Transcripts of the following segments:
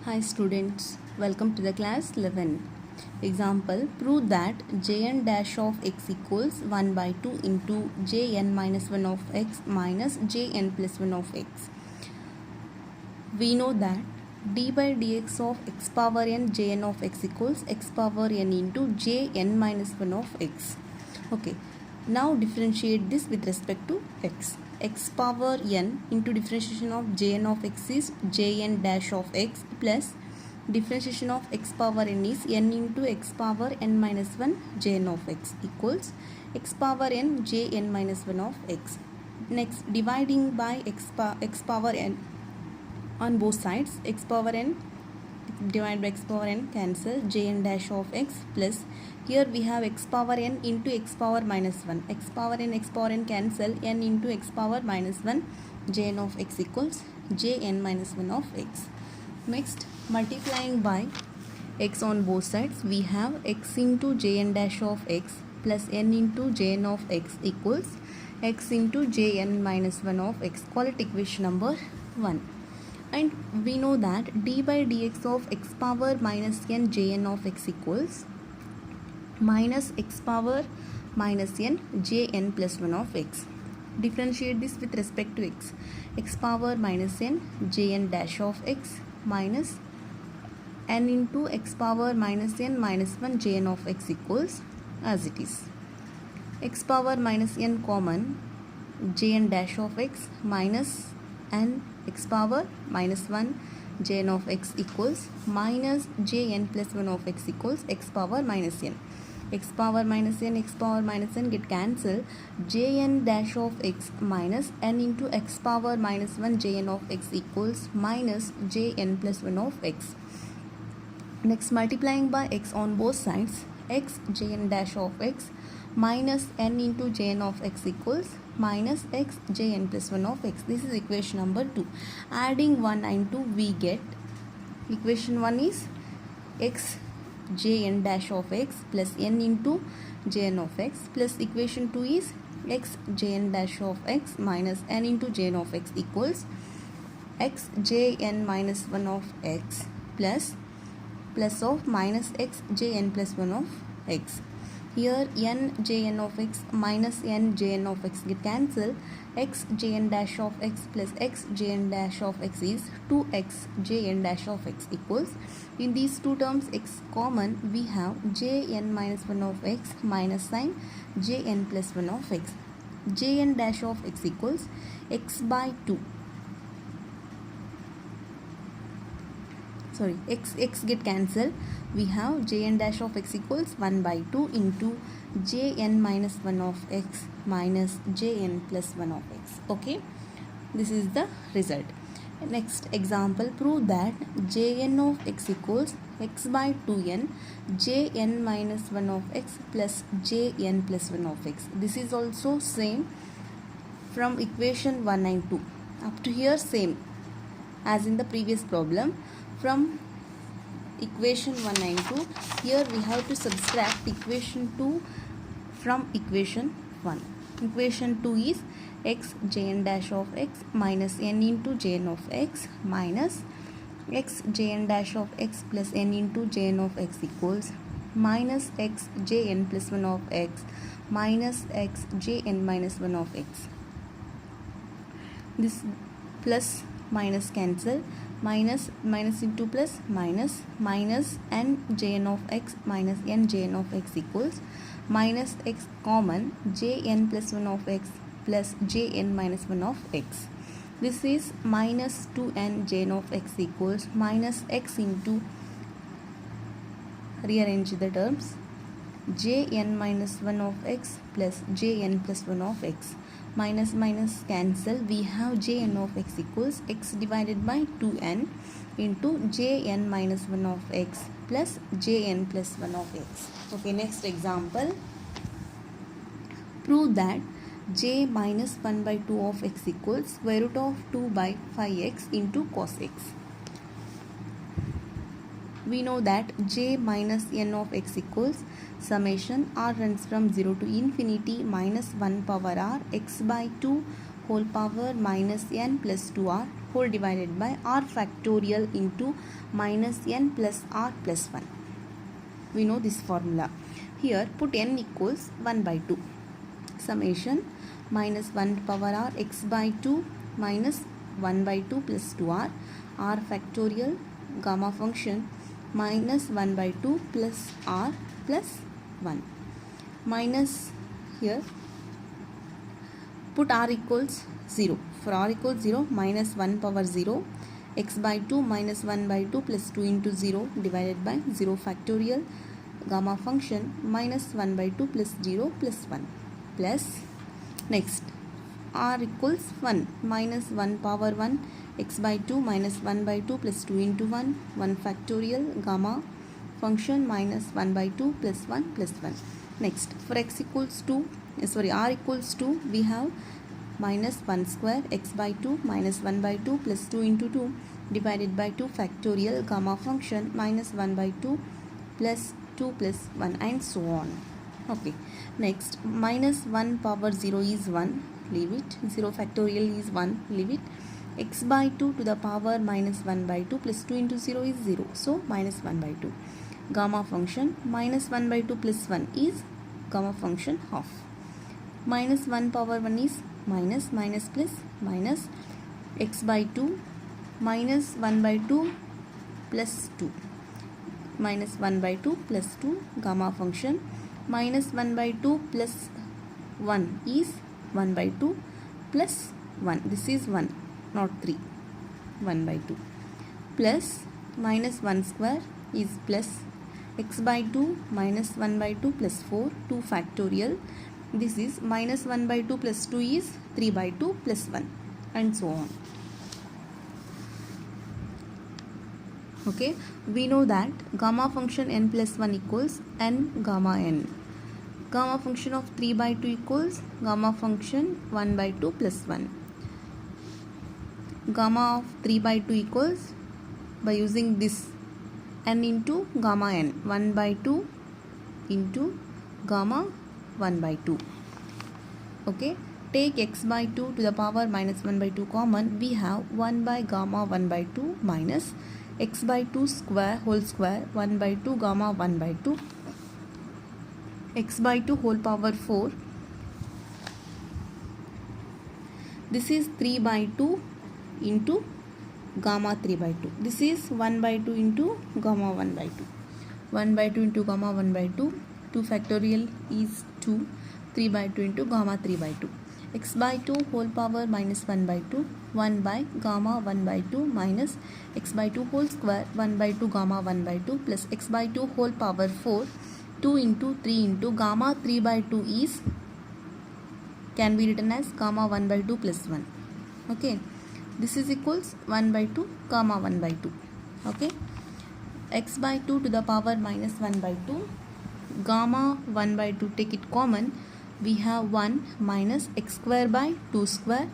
Hi students, welcome to the class 11. Example, prove that jn dash of x equals 1 by 2 into jn minus 1 of x minus jn plus 1 of x. We know that d by dx of x power n jn of x equals x power n into jn minus 1 of x. Okay, now differentiate this with respect to x. X power n into differentiation of jn of x is jn dash of x plus differentiation of x power n is n into x power n minus 1 jn of x equals x power n jn minus 1 of x. Next, dividing by x power n on both sides, x power n divided by x power n cancel, jn dash of x plus here we have x power n into x power minus 1, x power n cancel, n into x power minus 1 jn of x equals jn minus 1 of x. Next, multiplying by x on both sides, we have x into jn dash of x plus n into jn of x equals x into jn minus 1 of x. Call it equation number 1. And we know that d by dx of x power minus n jn of x equals minus x power minus n jn plus 1 of x. Differentiate this with respect to x. X power minus n jn dash of x minus n into x power minus n minus 1 jn of x equals as it is. X power minus n common, jn dash of x minus n x power minus 1 jn of x equals minus jn plus 1 of x equals x power minus n. X power minus n get cancelled, jn dash of x minus n into x power minus 1 jn of x equals minus jn plus 1 of x. Next, multiplying by x on both sides, x jn dash of x minus n into jn of x equals minus x jn plus 1 of x. This is equation number 2. Adding 1 and 2, we get equation 1 is x jn dash of x plus n into jn of x plus equation 2 is x jn dash of x minus n into jn of x equals x jn minus 1 of x plus of minus x jn plus 1 of x. Here n jn of x minus n jn of x get cancelled, x jn dash of x plus x jn dash of x is 2x jn dash of x equals, in these two terms x common, we have jn minus 1 of x minus sign jn plus 1 of x. Jn dash of x equals x by 2. Sorry, x get cancelled, we have jn dash of x equals 1 by 2 into jn minus 1 of x minus jn plus 1 of x. Okay, this is the result. Next example, prove that jn of x equals x by 2n jn minus 1 of x plus jn plus 1 of x. This is also same from equation 1 and 2. Up to here same as in the previous problem. From equation 1 and 2, here we have to subtract equation 2 from equation 1. Equation 2 is x jn dash of x minus n into jn of x minus x jn dash of x plus n into jn of x equals minus x jn plus 1 of x minus x jn minus 1 of x. This plus minus cancel, minus into plus minus n jn of x minus n jn of x equals minus x common, jn plus 1 of x plus jn minus 1 of x. This is minus 2n jn of x equals minus x into, rearrange the terms, jn minus 1 of x plus jn plus 1 of x. Minus cancel, we have jn of x equals x divided by 2n into jn minus 1 of x plus jn plus 1 of x. Okay, next example, prove that j minus 1 by 2 of x equals square root of 2 by 5x into cos x. We know that j minus n of x equals summation r runs from 0 to infinity minus 1 power r x by 2 whole power minus n plus 2r whole divided by r factorial into minus n plus r plus 1. We know this formula. Here put n equals 1 by 2. Summation minus 1 power r x by 2 minus 1 by 2 plus 2r r factorial gamma function minus 1 by 2 plus r plus 1 minus here put r equals 0. For r equals 0 minus 1 power 0 x by 2 minus 1 by 2 plus 2 into 0 divided by 0 factorial gamma function minus 1 by 2 plus 0 plus 1 plus next r equals 1 minus 1 power 1 x by 2 minus 1 by 2 plus 2 into 1 1 factorial gamma function minus 1 by 2 plus 1 plus 1. Next for x equals 2 r equals 2 we have minus 1 square x by 2 minus 1 by 2 plus 2 into 2 divided by 2 factorial gamma function minus 1 by 2 plus 2 plus 1 and so on. Okay, next minus 1 power 0 is 1, leave it. 0 factorial is 1, leave it. X by 2 to the power minus 1 by 2 plus 2 into 0 is 0, so minus 1 by 2. Gamma function minus 1 by 2 plus 1 is gamma function half. Minus 1 power 1 is minus plus minus x by 2 minus 1 by 2 plus 2 minus 1 by 2 plus 2 gamma function minus 1 by 2 plus 1 is 1 by 2 plus 1, this is 1 not 3, 1 by 2 plus minus 1 square is plus x by 2 minus 1 by 2 plus 4 2 factorial, this is minus 1 by 2 plus 2 is 3 by 2 plus 1 and so on. Okay, we know that gamma function n plus 1 equals n gamma n. Gamma function of 3 by 2 equals gamma function 1 by 2 plus 1. Gamma of 3 by 2 equals, by using this, n into gamma n, 1 by 2 into gamma 1 by 2. Okay, take x by 2 to the power minus 1 by 2 common, we have 1 by gamma 1 by 2 minus x by 2 square whole square 1 by 2 gamma 1 by 2 x by 2 whole power 4, this is 3 by 2 into gamma 3 by 2, this is 1 by 2 into gamma 1 by 2, 1 by 2 into gamma 1 by 2, 2 factorial is 2, 3 by 2 into gamma 3 by 2, x by 2 whole power minus 1 by 2, 1 by gamma 1 by 2 minus x by 2 whole square 1 by 2 gamma 1 by 2 plus x by 2 whole power 4, 2 into 3 into gamma 3 by 2 is, can be written as gamma 1 by 2 plus 1. Okay, this is equals 1 by 2 gamma 1 by 2. Okay, x by 2 to the power minus 1 by 2, gamma 1 by 2 take it common, we have 1 minus x square by 2 square,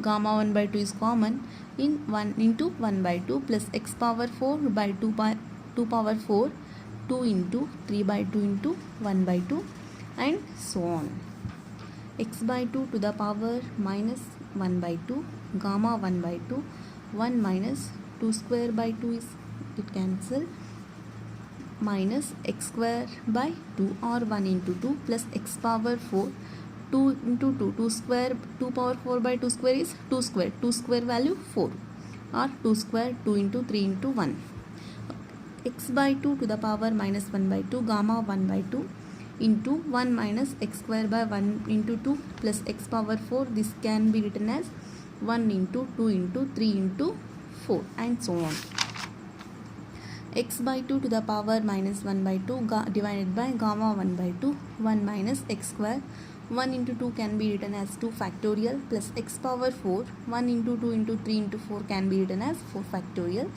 gamma 1 by 2 is common, in 1 into 1 by 2 plus x power 4 by 2 power 4, 2 into 3 by 2 into 1 by 2 and so on. X by 2 to the power minus 1 by 2, gamma 1 by 2, 1 minus 2 square by 2 is, it cancel, minus x square by 2 or 1 into 2 plus x power 4, 2 into 2, 2 square, 2 power 4 by 2 square is 2 square, 2 square value 4 or 2 square 2 into 3 into 1. X by 2 to the power minus 1 by 2, gamma 1 by 2 into 1 minus x square by 1 into 2 plus x power 4, this can be written as 1 into 2 into 3 into 4 and so on. X by 2 to the power minus 1 by 2 divided by gamma 1 by 2, 1 minus x square, 1 into 2 can be written as 2 factorial plus x power 4, 1 into 2 into 3 into 4 can be written as 4 factorial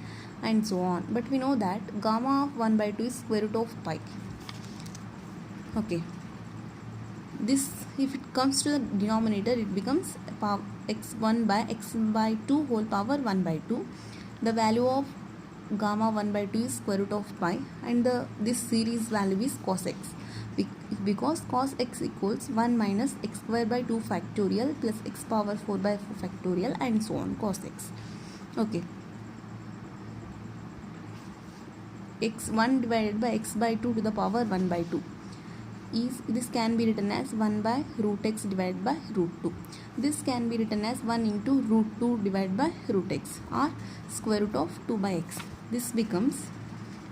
and so on. But we know that gamma of 1 by 2 is square root of pi. Okay, this, if it comes to the denominator, it becomes x1 by x by 2 whole power 1 by 2. The value of gamma 1 by 2 is square root of pi and this series value is cos x. because cos x equals 1 minus x square by 2 factorial plus x power 4 by 4 factorial and so on cos x. Okay, x1 divided by x by 2 to the power 1 by 2 is, this can be written as 1 by root x divided by root 2. This can be written as 1 into root 2 divided by root x or square root of 2 by x. This becomes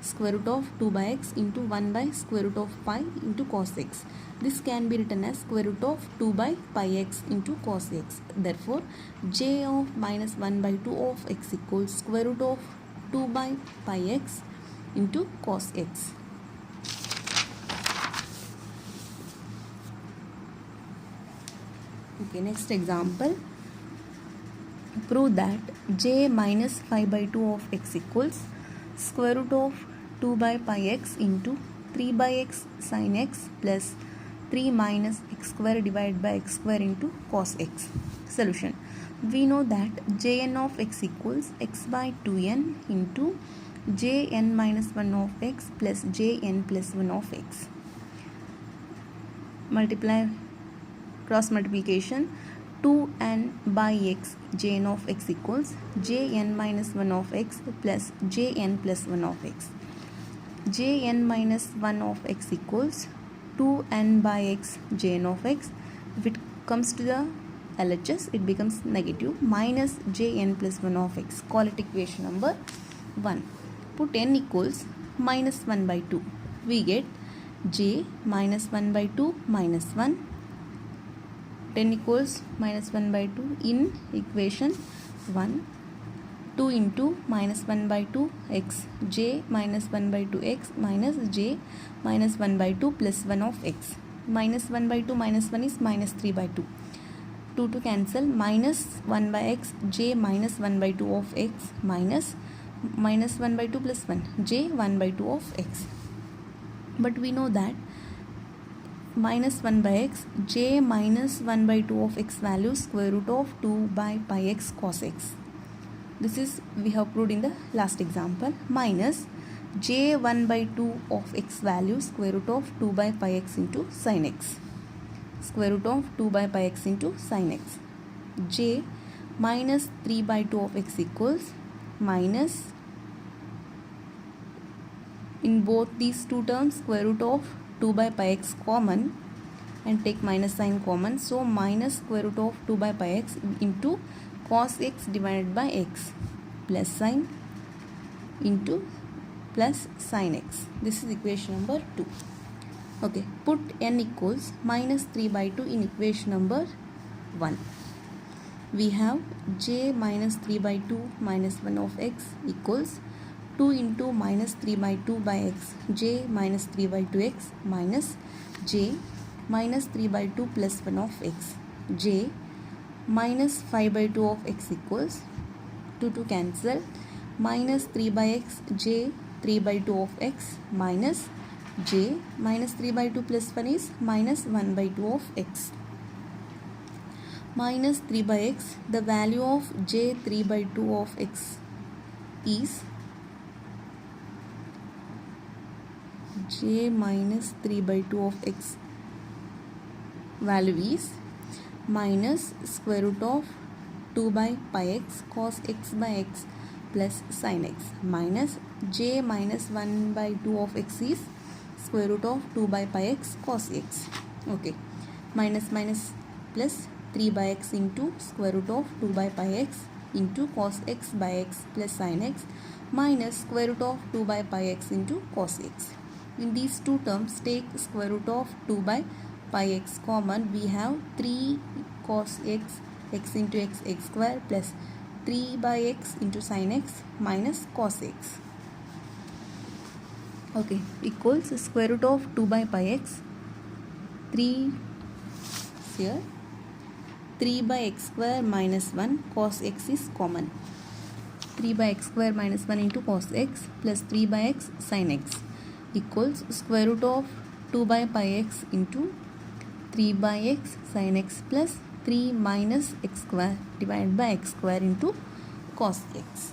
square root of 2 by x into 1 by square root of pi into cos x. This can be written as square root of 2 by pi x into cos x. Therefore, j of minus 1 by 2 of x equals square root of 2 by pi x into cos x. Okay, next example. Prove that j minus 5 by 2 of x equals square root of 2 by pi x into 3 by x sin x plus 3 minus x square divided by x square into cos x. Solution. We know that jn of x equals x by 2n into jn minus 1 of x plus jn plus 1 of x. Multiply, cross multiplication, 2n by x jn of x equals jn minus 1 of x plus jn plus 1 of x. Jn minus 1 of x equals 2n by x jn of x. If it comes to the LHS, it becomes negative, minus jn plus 1 of x. Call it equation number 1. Put n equals minus 1 by 2. We get j minus 1 by 2 minus 1. 10 equals minus 1 by 2 in equation 1. 2 into minus 1 by 2 x, j minus 1 by 2 x minus j minus 1 by 2 plus 1 of x. Minus 1 by 2 minus 1 is minus 3 by 2. 2 to cancel, minus 1 by x, j minus 1 by 2 of x minus minus 1 by 2 plus 1, j 1 by 2 of x. But we know that minus 1 by x, j minus 1 by 2 of x value square root of 2 by pi x cos x. This is we have proved in the last example, minus j 1 by 2 of x value square root of 2 by pi x into sin x. Square root of 2 by pi x into sin x. J minus 3 by 2 of x equals minus, in both these two terms square root of 2 by pi x common and take minus sign common, so minus square root of 2 by pi x into cos x divided by x plus sign into plus sin x. This is equation number 2. Okay, put n equals minus 3 by 2 in equation number 1. We have j minus 3 by 2 minus 1 of x equals 2 into minus 3 by 2 by x, j minus 3 by 2 x minus j minus 3 by 2 plus 1 of x, j minus 5 by 2 of x equals 2 to cancel, minus 3 by x, j 3 by 2 of x minus j minus 3 by 2 plus 1 is minus 1 by 2 of x. Minus 3 by x, the value of j 3 by 2 of x is j minus 3 by 2 of x value is minus square root of 2 by pi x cos x by x plus sin x minus j minus 1 by 2 of x is square root of 2 by pi x cos x. Okay, minus minus plus 3 by x into square root of 2 by pi x into cos x by x plus sin x minus square root of 2 by pi x into cos x. In these two terms, take square root of 2 by pi x common. We have 3 cos x, x into x, x square plus 3 by x into sin x minus cos x. Okay, equals square root of 2 by pi x, 3 here, 3 by x square minus 1, cos x is common. 3 by x square minus 1 into cos x plus 3 by x sin x equals square root of 2 by pi x into 3 by x sin x plus 3 minus x square divided by x square into cos x.